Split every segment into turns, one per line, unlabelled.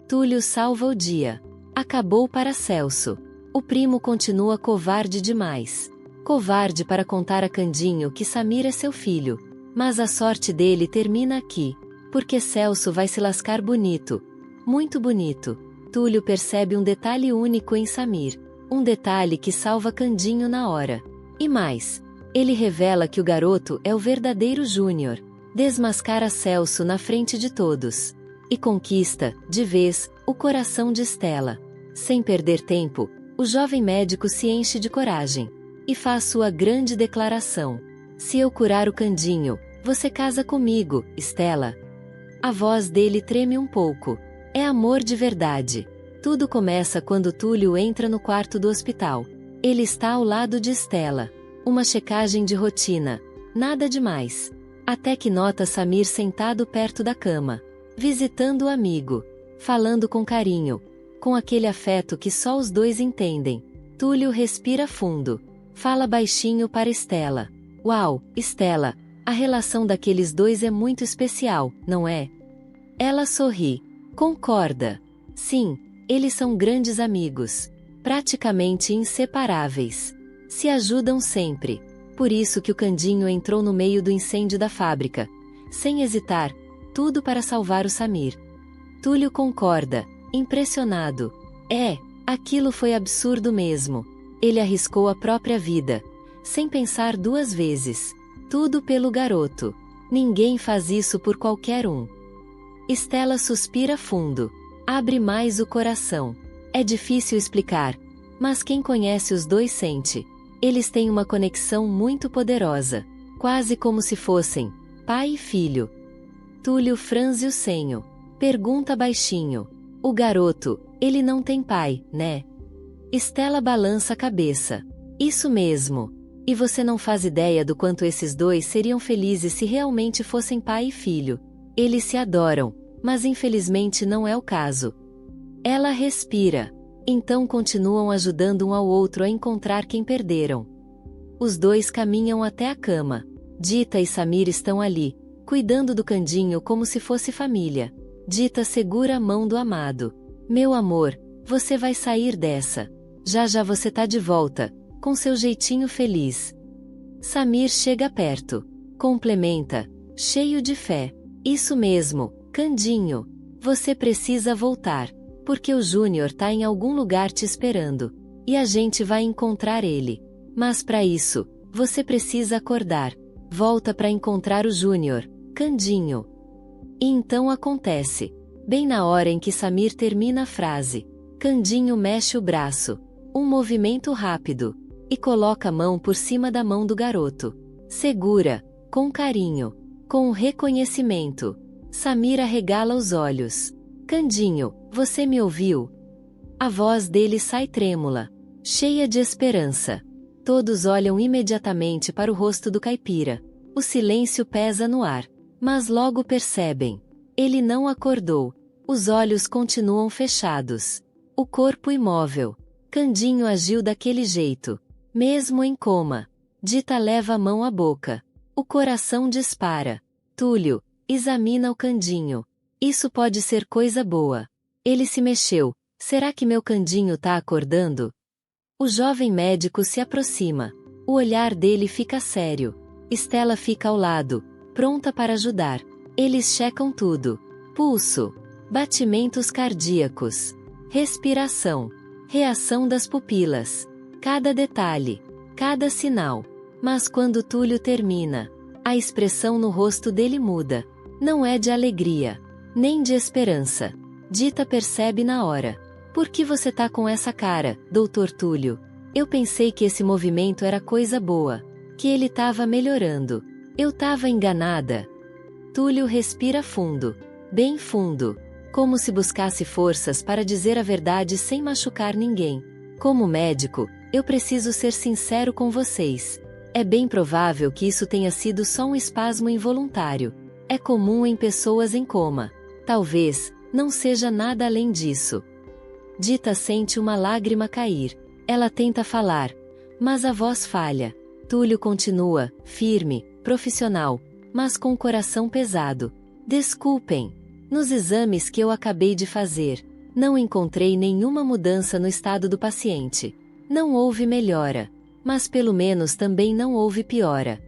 Túlio salva o dia. Acabou para Celso. O primo continua covarde demais. Covarde para contar a Candinho que Samir é seu filho. Mas a sorte dele termina aqui. Porque Celso vai se lascar bonito. Muito bonito. Túlio percebe um detalhe único em Samir. Um detalhe que salva Candinho na hora. E mais. Ele revela que o garoto é o verdadeiro Júnior. Desmascara Celso na frente de todos. E conquista, de vez, o coração de Stella. Sem perder tempo, o jovem médico se enche de coragem. E faz sua grande declaração. Se eu curar o Candinho, você casa comigo, Stella. A voz dele treme um pouco. É amor de verdade. Tudo começa quando Túlio entra no quarto do hospital. Ele está ao lado de Stella. Uma checagem de rotina. Nada demais. Até que nota Samir sentado perto da cama. Visitando o amigo. Falando com carinho. Com aquele afeto que só os dois entendem. Túlio respira fundo. Fala baixinho para Stella. Uau, Stella, a relação daqueles dois é muito especial, não é? Ela sorri. Concorda. Sim, eles são grandes amigos. Praticamente inseparáveis. Se ajudam sempre. Por isso que o Candinho entrou no meio do incêndio da fábrica. Sem hesitar. Tudo para salvar o Samir. Túlio concorda, impressionado. Aquilo foi absurdo mesmo. Ele arriscou a própria vida. Sem pensar duas vezes. Tudo pelo garoto. Ninguém faz isso por qualquer um. Stella suspira fundo. Abre mais o coração. É difícil explicar. Mas quem conhece os dois sente. Eles têm uma conexão muito poderosa. Quase como se fossem pai e filho. Túlio franze o senho. Pergunta baixinho. O garoto, ele não tem pai, né? Stella balança a cabeça. Isso mesmo. E você não faz ideia do quanto esses dois seriam felizes se realmente fossem pai e filho. Eles se adoram, mas infelizmente não é o caso. Ela respira. Então continuam ajudando um ao outro a encontrar quem perderam. Os dois caminham até a cama. Dita e Samir estão ali, cuidando do Candinho como se fosse família. Dita segura a mão do amado. Meu amor, você vai sair dessa. Já já você tá de volta, com seu jeitinho feliz. Samir chega perto. Complementa, cheio de fé. Isso mesmo, Candinho. Você precisa voltar. Porque o Júnior tá em algum lugar te esperando. E a gente vai encontrar ele. Mas para isso, você precisa acordar. Volta para encontrar o Júnior, Candinho. E então acontece. Bem na hora em que Samir termina a frase. Candinho mexe o braço. Um movimento rápido. E coloca a mão por cima da mão do garoto. Segura, com carinho. Com reconhecimento. Samir arregala os olhos. Candinho, você me ouviu? A voz dele sai trêmula. Cheia de esperança. Todos olham imediatamente para o rosto do caipira. O silêncio pesa no ar. Mas logo percebem. Ele não acordou. Os olhos continuam fechados. O corpo imóvel. Candinho agiu daquele jeito. Mesmo em coma. Dita leva a mão à boca. O coração dispara. Túlio, examina o Candinho. Isso pode ser coisa boa. Ele se mexeu. Será que meu Candinho tá acordando? O jovem médico se aproxima. O olhar dele fica sério. Stella fica ao lado, pronta para ajudar. Eles checam tudo. Pulso. Batimentos cardíacos. Respiração. Reação das pupilas. Cada detalhe. Cada sinal. Mas quando Túlio termina, a expressão no rosto dele muda. Não é de alegria. Nem de esperança. Dita percebe na hora. Por que você tá com essa cara, doutor Túlio? Eu pensei que esse movimento era coisa boa. Que ele tava melhorando. Eu tava enganada. Túlio respira fundo. Bem fundo. Como se buscasse forças para dizer a verdade sem machucar ninguém. Como médico, eu preciso ser sincero com vocês. É bem provável que isso tenha sido só um espasmo involuntário. É comum em pessoas em coma. Talvez, não seja nada além disso. Dita sente uma lágrima cair. Ela tenta falar, mas a voz falha. Túlio continua, firme, profissional, mas com o coração pesado. Desculpem. Nos exames que eu acabei de fazer, Não encontrei nenhuma mudança no estado do paciente. Não houve melhora, mas pelo menos também não houve piora.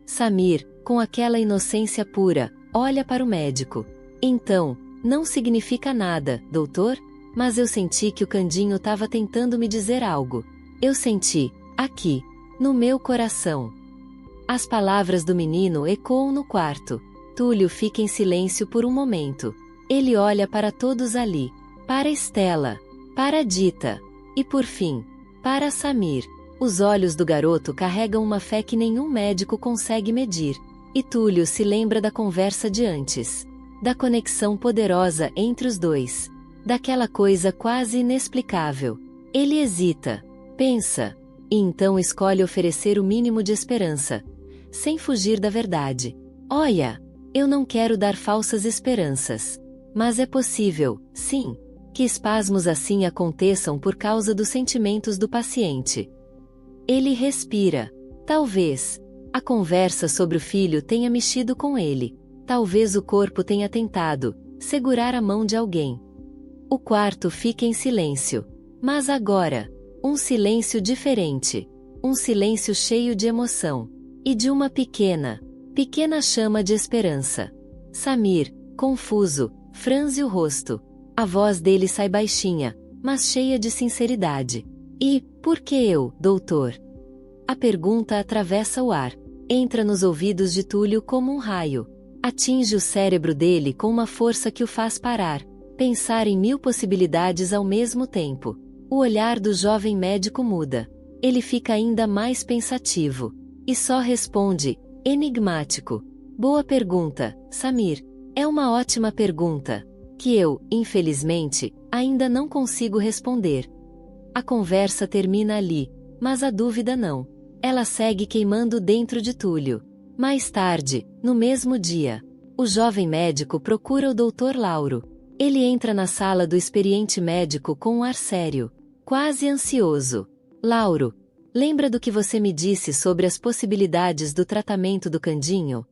Samir, com aquela inocência pura, olha para o médico. Então, não significa nada, doutor? Mas eu senti que o Candinho estava tentando me dizer algo. Eu senti, aqui, no meu coração. As palavras do menino ecoam no quarto. Túlio fica em silêncio por um momento. Ele olha para todos ali. Para Estela. Para Dita. E por fim, para Samir. Os olhos do garoto carregam uma fé que nenhum médico consegue medir. E Túlio se lembra da conversa de antes. Da conexão poderosa entre os dois. Daquela coisa quase inexplicável. Ele hesita. Pensa. E então escolhe oferecer o mínimo de esperança. Sem fugir da verdade. Olha, eu não quero dar falsas esperanças. Mas é possível, sim, que espasmos assim aconteçam por causa dos sentimentos do paciente. Ele respira. Talvez a conversa sobre o filho tenha mexido com ele. Talvez o corpo tenha tentado segurar a mão de alguém. O quarto fica em silêncio. Mas agora, um silêncio diferente. Um silêncio cheio de emoção. E de uma pequena chama de esperança. Samir, confuso, franze o rosto. A voz dele sai baixinha, mas cheia de sinceridade. E, por que eu, doutor? A pergunta atravessa o ar. Entra nos ouvidos de Túlio como um raio. Atinge o cérebro dele com uma força que o faz parar. Pensar em 1000 possibilidades ao mesmo tempo. O olhar do jovem médico muda. Ele fica ainda mais pensativo. E só responde, enigmático. Boa pergunta, Samir. É uma ótima pergunta. Que eu, infelizmente, ainda não consigo responder. A conversa termina ali, mas a dúvida não. Ela segue queimando dentro de Túlio. Mais tarde, no mesmo dia, o jovem médico procura o Dr. Lauro. Ele entra na sala do experiente médico com um ar sério, quase ansioso. Lauro, lembra do que você me disse sobre as possibilidades do tratamento do Candinho?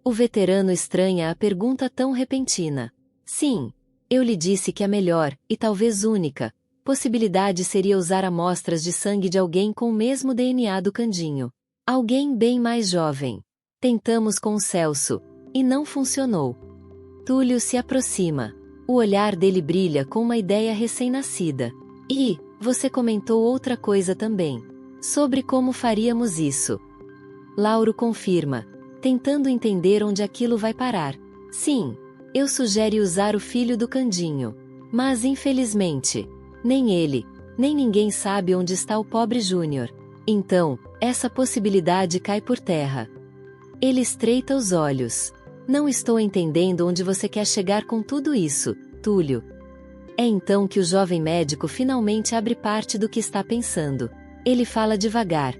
O veterano estranha a pergunta tão repentina. Sim, eu lhe disse que a melhor, e talvez única, possibilidade seria usar amostras de sangue de alguém com o mesmo DNA do Candinho. Alguém bem mais jovem. Tentamos com o Celso, e não funcionou. Túlio se aproxima. O olhar dele brilha com uma ideia recém-nascida. E, você comentou outra coisa também. Sobre como faríamos isso. Lauro confirma, tentando entender onde aquilo vai parar. Sim, eu sugeri usar o filho do Candinho. Mas infelizmente, nem ele, nem ninguém sabe onde está o pobre Júnior. Então, essa possibilidade cai por terra. Ele estreita os olhos. Não estou entendendo onde você quer chegar com tudo isso, Túlio. É então que o jovem médico finalmente abre parte do que está pensando. Ele fala devagar,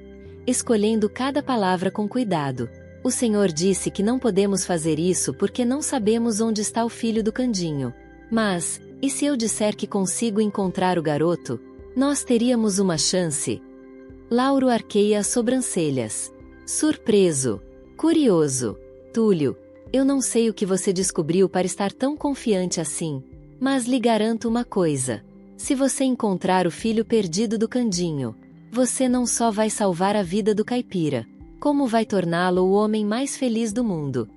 escolhendo cada palavra com cuidado. O senhor disse que não podemos fazer isso porque não sabemos onde está o filho do Candinho. Mas, e se eu disser que consigo encontrar o garoto? Nós teríamos uma chance? Lauro arqueia as sobrancelhas. Surpreso. Curioso. Túlio, eu não sei o que você descobriu para estar tão confiante assim. Mas lhe garanto uma coisa. Se você encontrar o filho perdido do Candinho, você não só vai salvar a vida do caipira, como vai torná-lo o homem mais feliz do mundo.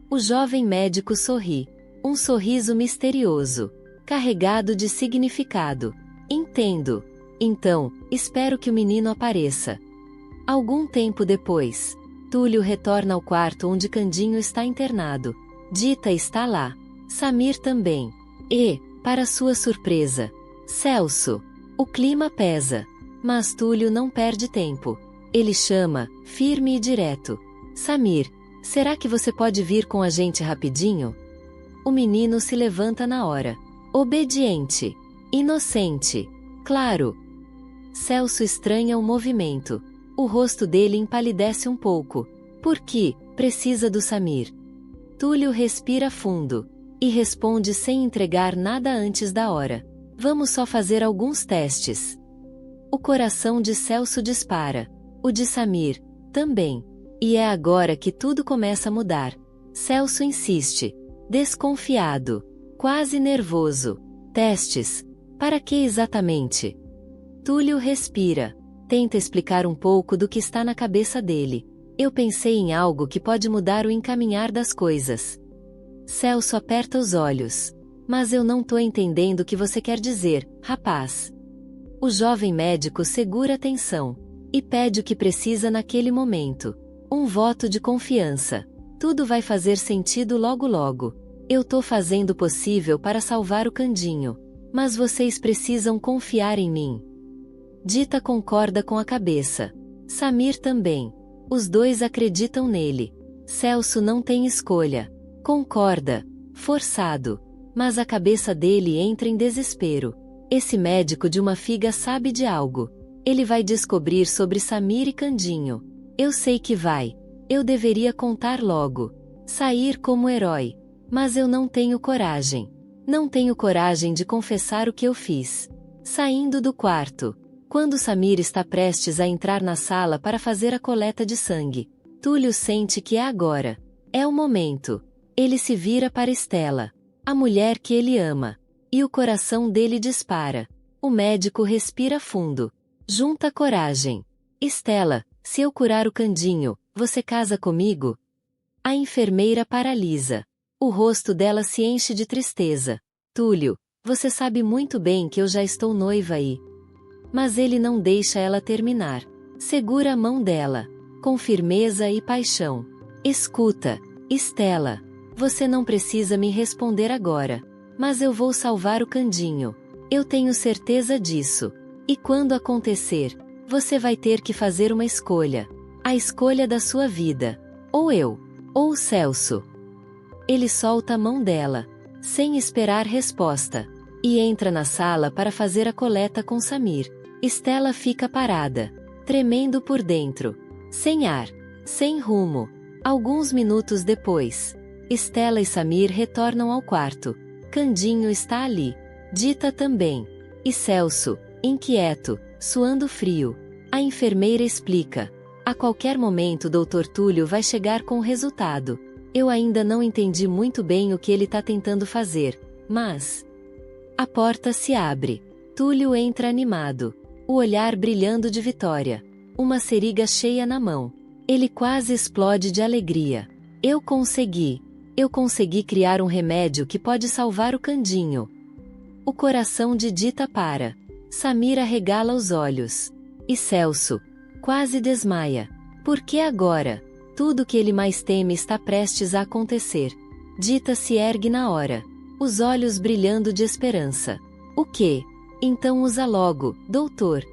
O jovem médico sorri. Um sorriso misterioso, carregado de significado. Entendo. Então, espero que o menino apareça. Algum tempo depois, Túlio retorna ao quarto onde Candinho está internado. Dita está lá. Samir também. E, para sua surpresa, Celso. O clima pesa. Mas Túlio não perde tempo. Ele chama, firme e direto. Samir, será que você pode vir com a gente rapidinho? O menino se levanta na hora. Obediente. Inocente. Claro. Celso estranha o movimento. O rosto dele empalidece um pouco. Por que precisa do Samir? Túlio respira fundo. E responde sem entregar nada antes da hora. Vamos só fazer alguns testes. O coração de Celso dispara. O de Samir, também. E é agora que tudo começa a mudar. Celso insiste. Desconfiado. Quase nervoso. Testes. Para que exatamente? Túlio respira. Tenta explicar um pouco do que está na cabeça dele. Eu pensei em algo que pode mudar o encaminhar das coisas. Celso aperta os olhos. Mas eu não tô entendendo o que você quer dizer, rapaz. O jovem médico segura a tensão. E pede o que precisa naquele momento. Um voto de confiança. Tudo vai fazer sentido logo logo. Eu tô fazendo o possível para salvar o Candinho. Mas vocês precisam confiar em mim. Dita concorda com a cabeça. Samir também. Os dois acreditam nele. Celso não tem escolha. Concorda. Forçado. Mas a cabeça dele entra em desespero. Esse médico de uma figa sabe de algo. Ele vai descobrir sobre Samir e Candinho. Eu sei que vai. Eu deveria contar logo. Sair como herói. Mas eu não tenho coragem. Não tenho coragem de confessar o que eu fiz. Saindo do quarto. Quando Samir está prestes a entrar na sala para fazer a coleta de sangue, Túlio sente que é agora. É o momento. Ele se vira para Estela, a mulher que ele ama. E o coração dele dispara. O médico respira fundo. Junta coragem. Estela, se eu curar o Candinho, você casa comigo? A enfermeira paralisa. O rosto dela se enche de tristeza. Túlio, você sabe muito bem que eu já estou noiva e... Mas ele não deixa ela terminar. Segura a mão dela. Com firmeza e paixão. Escuta, Estela. Você não precisa me responder agora. Mas eu vou salvar o Candinho. Eu tenho certeza disso. E quando acontecer, você vai ter que fazer uma escolha. A escolha da sua vida. Ou eu. Ou o Celso. Ele solta a mão dela. Sem esperar resposta. E entra na sala para fazer a coleta com Samir. Estela fica parada. Tremendo por dentro. Sem ar. Sem rumo. Alguns minutos depois. Estela e Samir retornam ao quarto. Candinho está ali. Dita também. E Celso, inquieto, suando frio. A enfermeira explica. A qualquer momento Dr. Túlio vai chegar com o resultado. Eu ainda não entendi muito bem o que ele está tentando fazer, mas... A porta se abre. Túlio entra animado. O olhar brilhando de vitória. Uma seringa cheia na mão. Ele quase explode de alegria. Eu consegui. Eu consegui criar um remédio que pode salvar o Candinho. O coração de Dita para. Samir arregala os olhos. E Celso quase desmaia. Porque agora, tudo que ele mais teme está prestes a acontecer. Dita se ergue na hora. Os olhos brilhando de esperança. O quê? Então usa logo, doutor.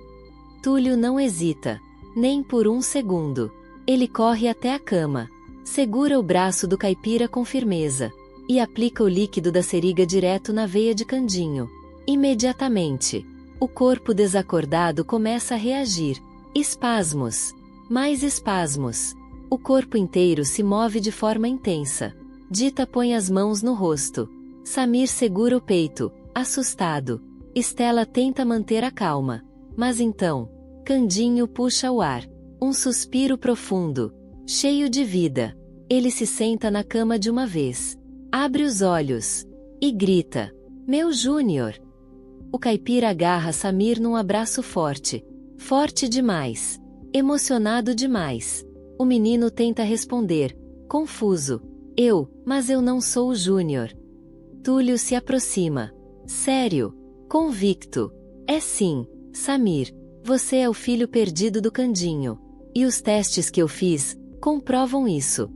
Túlio não hesita. Nem por um segundo. Ele corre até a cama. Segura o braço do caipira com firmeza. E aplica o líquido da seringa direto na veia de Candinho. Imediatamente. O corpo desacordado começa a reagir. Espasmos. Mais espasmos. O corpo inteiro se move de forma intensa. Dita põe as mãos no rosto. Samir segura o peito, assustado. Estela tenta manter a calma. Mas então, Candinho puxa o ar. Um suspiro profundo. Cheio de vida. Ele se senta na cama de uma vez. Abre os olhos. E grita. Meu Júnior! O caipira agarra Samir num abraço forte. Forte demais. Emocionado demais. O menino tenta responder. Confuso. Mas eu não sou o Júnior. Túlio se aproxima. Sério. Convicto. É sim, Samir. Você é o filho perdido do Candinho. E os testes que eu fiz comprovam isso.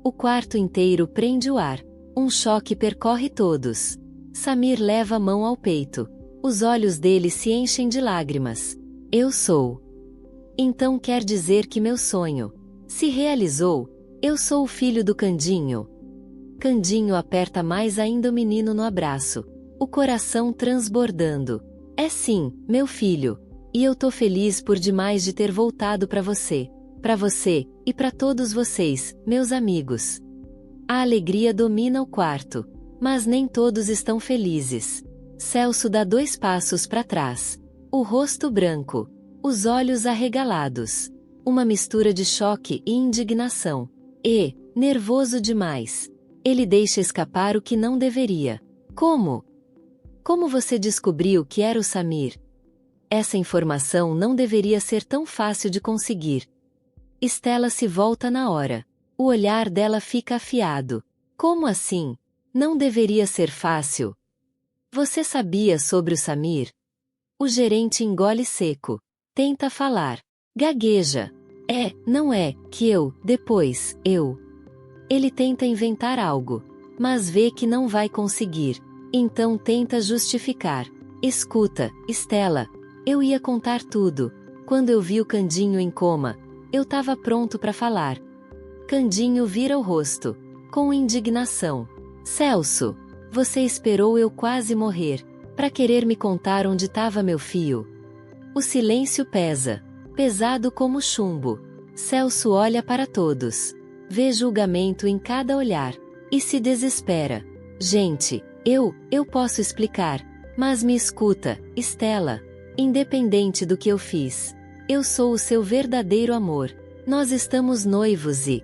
O quarto inteiro prende o ar. Um choque percorre todos. Samir leva a mão ao peito. Os olhos dele se enchem de lágrimas. Eu sou. Então quer dizer que meu sonho se realizou? Eu sou o filho do Candinho. Candinho aperta mais ainda o menino no abraço. O coração transbordando. É sim, meu filho. E eu tô feliz por demais de ter voltado para você. Para você, e para todos vocês, meus amigos. A alegria domina o quarto. Mas nem todos estão felizes. Celso dá 2 passos para trás. O rosto branco. Os olhos arregalados. Uma mistura de choque e indignação. E, nervoso demais. Ele deixa escapar o que não deveria. Como? Como você descobriu que era o Samir? Essa informação não deveria ser tão fácil de conseguir. Estela se volta na hora. O olhar dela fica afiado. Como assim? Não deveria ser fácil. Você sabia sobre o Samir? O gerente engole seco. Tenta falar. Gagueja. Não é, que eu. Ele tenta inventar algo. Mas vê que não vai conseguir. Então tenta justificar. Escuta, Estela. Eu ia contar tudo. Quando eu vi o Candinho em coma, eu tava pronto para falar. Candinho vira o rosto. Com indignação. Celso, você esperou eu quase morrer, para querer me contar onde estava meu fio. O silêncio pesa. Pesado como chumbo. Celso olha para todos. Vê julgamento em cada olhar. E se desespera. Gente, eu posso explicar. Mas me escuta, Estela. Independente do que eu fiz. Eu sou o seu verdadeiro amor. Nós estamos noivos e...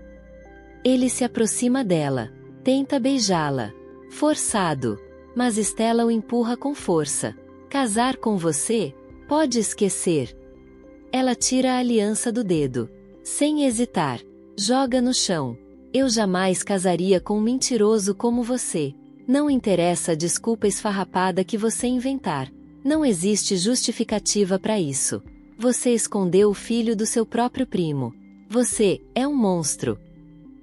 Ele se aproxima dela. Tenta beijá-la. Forçado. Mas Estela o empurra com força. Casar com você? Pode esquecer. Ela tira a aliança do dedo. Sem hesitar. Joga no chão. Eu jamais casaria com um mentiroso como você. Não interessa a desculpa esfarrapada que você inventar. Não existe justificativa para isso. Você escondeu o filho do seu próprio primo. Você é um monstro.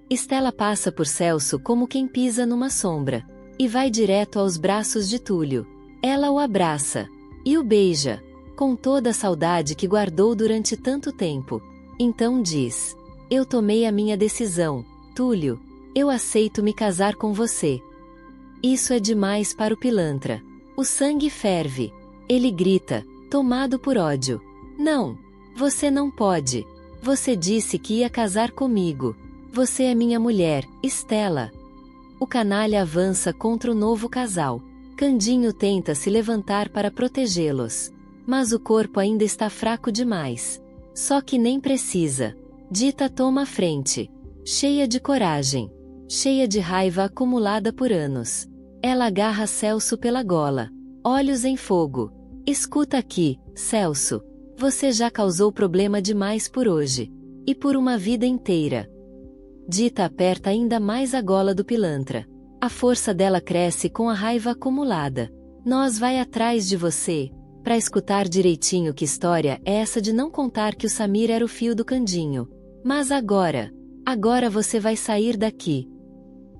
Estela passa por Celso como quem pisa numa sombra. E vai direto aos braços de Túlio. Ela o abraça. E o beija. Com toda a saudade que guardou durante tanto tempo. Então diz: eu tomei a minha decisão, Túlio. Eu aceito me casar com você. Isso é demais para o pilantra. O sangue ferve. Ele grita, tomado por ódio. Não! Você não pode. Você disse que ia casar comigo. Você é minha mulher, Estela. O canalha avança contra o novo casal. Candinho tenta se levantar para protegê-los. Mas o corpo ainda está fraco demais. Só que nem precisa. Dita toma a frente. Cheia de coragem. Cheia de raiva acumulada por anos. Ela agarra Celso pela gola. Olhos em fogo. Escuta aqui, Celso. Você já causou problema demais por hoje. E por uma vida inteira. Dita aperta ainda mais a gola do pilantra. A força dela cresce com a raiva acumulada. Nós vai atrás de você. Pra escutar direitinho que história é essa de não contar que o Samir era o fio do Candinho. Mas agora você vai sair daqui.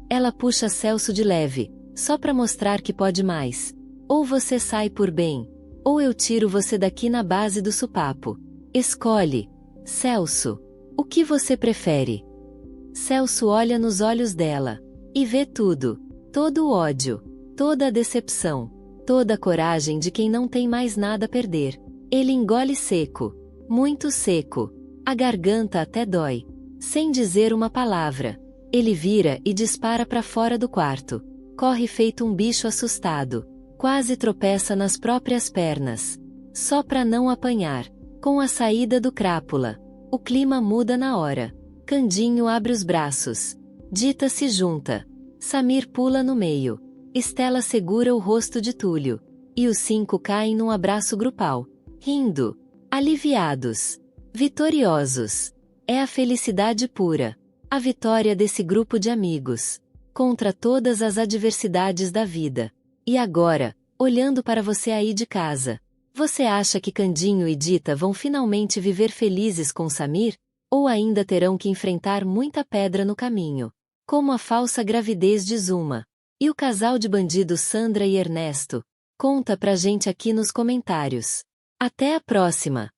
Ela puxa Celso de leve, só pra mostrar que pode mais. Ou você sai por bem, ou eu tiro você daqui na base do sopapo. Escolhe. Celso. O que você prefere? Celso olha nos olhos dela. E vê tudo. Todo o ódio. Toda a decepção. Toda a coragem de quem não tem mais nada a perder. Ele engole seco. Muito seco. A garganta até dói. Sem dizer uma palavra. Ele vira e dispara para fora do quarto. Corre feito um bicho assustado. Quase tropeça nas próprias pernas. Só para não apanhar. Com a saída do crápula. O clima muda na hora. Candinho abre os braços. Dita se junta. Samir pula no meio. Estela segura o rosto de Túlio. E os 5 caem num abraço grupal. Rindo. Aliviados. Vitoriosos. É a felicidade pura. A vitória desse grupo de amigos. Contra todas as adversidades da vida. E agora, olhando para você aí de casa. Você acha que Candinho e Dita vão finalmente viver felizes com Samir? Ou ainda terão que enfrentar muita pedra no caminho? Como a falsa gravidez de Zuma. E o casal de bandidos Sandra e Ernesto? Conta pra gente aqui nos comentários. Até a próxima!